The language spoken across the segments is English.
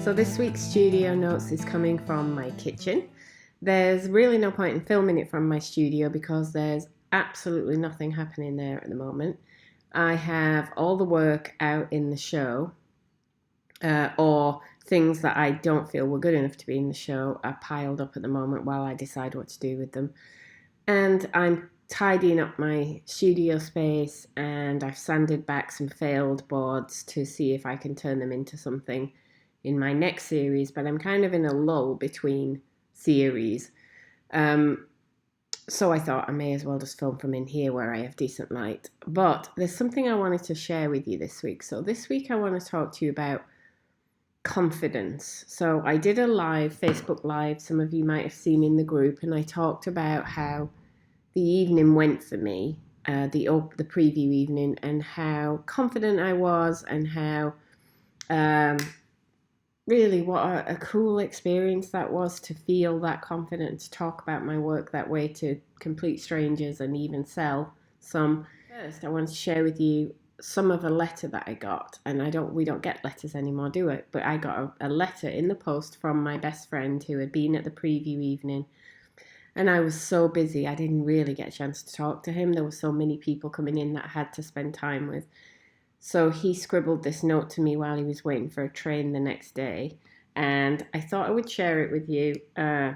So this week's studio notes is coming from my kitchen. There's really no point in filming it from my studio because there's absolutely nothing happening there at the moment. I have all the work out in the show, or things that I don't feel were good enough to be in the show are piled up at the moment while I decide what to do with them. And I'm tidying up my studio space, and I've sanded back some failed boards to see if I can turn them into something in my next series, but I'm kind of in a lull between series. So I thought I may as well just film from in here where I have decent light. But there's something I wanted to share with you this week. So this week I want to talk to you about confidence. So I did a Facebook Live, some of you might have seen in the group, and I talked about how the evening went for me, the preview evening, and how confident I was, and how really what a cool experience that was to feel that confident, to talk about my work that way to complete strangers and even sell some. First, I want to share with you some of a letter that I got, and we don't get letters anymore, do it? But I got a letter in the post from my best friend who had been at the preview evening, and I was so busy I didn't really get a chance to talk to him. There were so many people coming in that I had to spend time with. So he scribbled this note to me while he was waiting for a train the next day, and I thought I would share it with you. But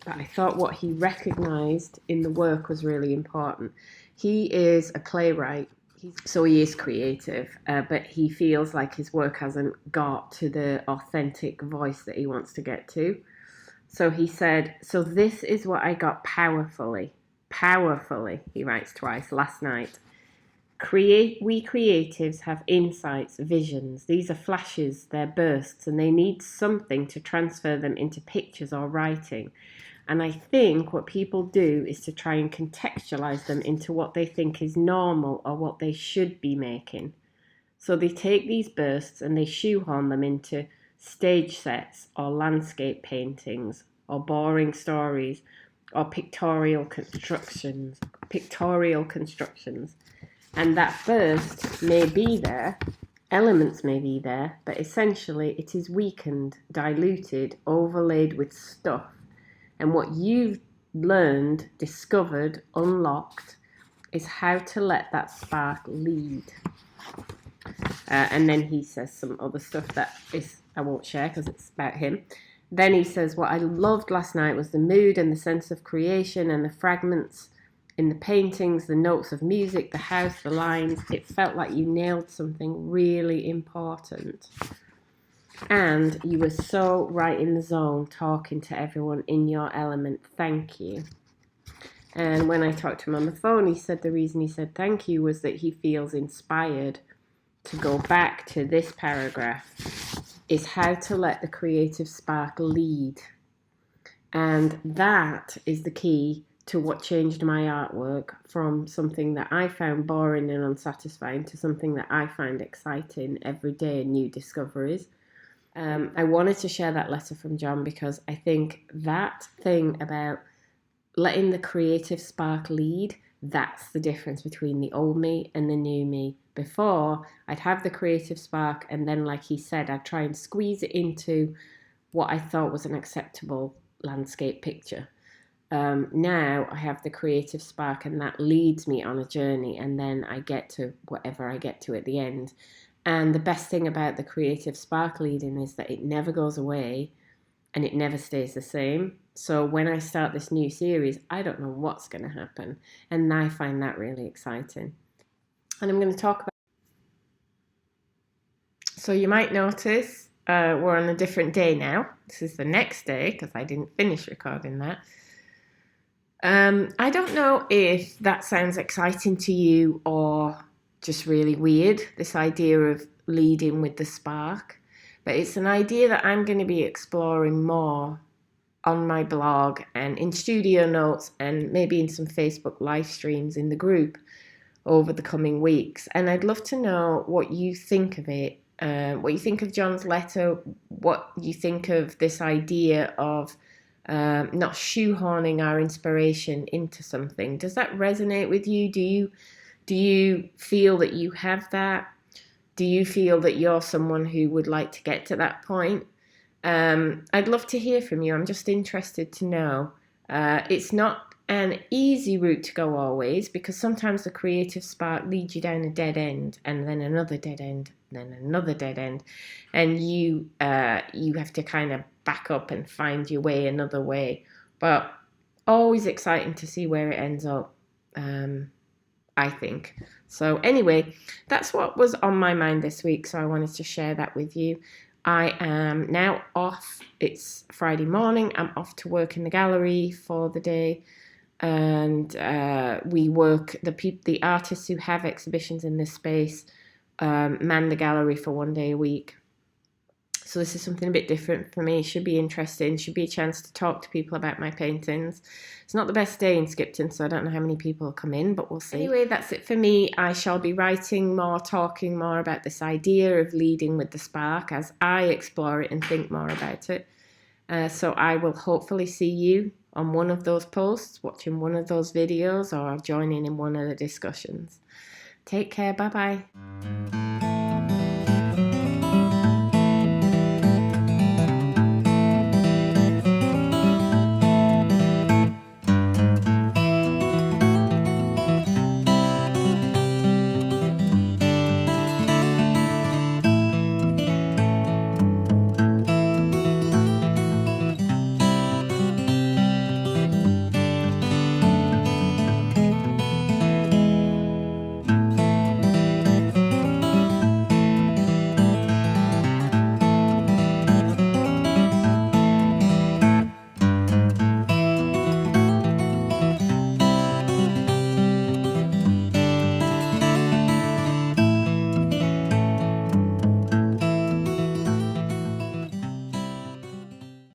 I thought what he recognised in the work was really important. He is a playwright, so he is creative, but he feels like his work hasn't got to the authentic voice that he wants to get to. So he said, "So this is what I got powerfully, he writes twice, last night. We creatives have insights, visions. These are flashes, they're bursts, and they need something to transfer them into pictures or writing. And I think what people do is to try and contextualize them into what they think is normal or what they should be making. So they take these bursts and they shoehorn them into stage sets or landscape paintings or boring stories or pictorial constructions. And that burst may be there, elements may be there, but essentially it is weakened, diluted, overlaid with stuff. And what you've learned, discovered, unlocked is how to let that spark lead." And then he says some other stuff that I won't share because it's about him. Then he says, "What I loved last night was the mood and the sense of creation and the fragments in the paintings, the notes of music, the house, the lines. It felt like you nailed something really important. And you were so right in the zone, talking to everyone in your element. Thank you." And when I talked to him on the phone, he said the reason he said thank you was that he feels inspired to go back to this paragraph, is how to let the creative spark lead. And that is the key to what changed my artwork from something that I found boring and unsatisfying to something that I find exciting every day, new discoveries. I wanted to share that letter from John because I think that thing about letting the creative spark lead, that's the difference between the old me and the new me. Before, I'd have the creative spark, and then, like he said, I'd try and squeeze it into what I thought was an acceptable landscape picture. Now I have the creative spark, and that leads me on a journey, and then I get to whatever I get to at the end. And the best thing about the creative spark leading is that it never goes away and it never stays the same. So when I start this new series, I don't know what's going to happen, and I find that really exciting. And I'm going to talk about. So you might notice we're on a different day now. This is the next day because I didn't finish recording that. I don't know if that sounds exciting to you or just really weird, this idea of leading with the spark, but it's an idea that I'm going to be exploring more on my blog and in studio notes and maybe in some Facebook live streams in the group over the coming weeks. And I'd love to know what you think of it, what you think of John's letter, what you think of this idea of not shoehorning our inspiration into something. Does that resonate with you? Do you feel that you have that? Do you feel that you're someone who would like to get to that point? I'd love to hear from you. I'm just interested to know. It's not an easy route to go always, because sometimes the creative spark leads you down a dead end, and then another dead end, then another dead end, and you have to kind of back up and find your way another way. But always exciting to see where it ends up, I think. So anyway, that's what was on my mind this week, so I wanted to share that with you. I am now off. It's Friday morning. I'm off to work in the gallery for the day, and we work, the artists who have exhibitions in this space man the gallery for 1 day a week. So this is something a bit different for me. Should be interesting. Should be a chance to talk to people about my paintings. It's not the best day in Skipton, so I don't know how many people will come in, but we'll see. Anyway, that's it for me. I shall be writing more, talking more about this idea of leading with the spark as I explore it and think more about it. So I will hopefully see you on one of those posts, watching one of those videos, or joining in one of the discussions. Take care. Bye-bye.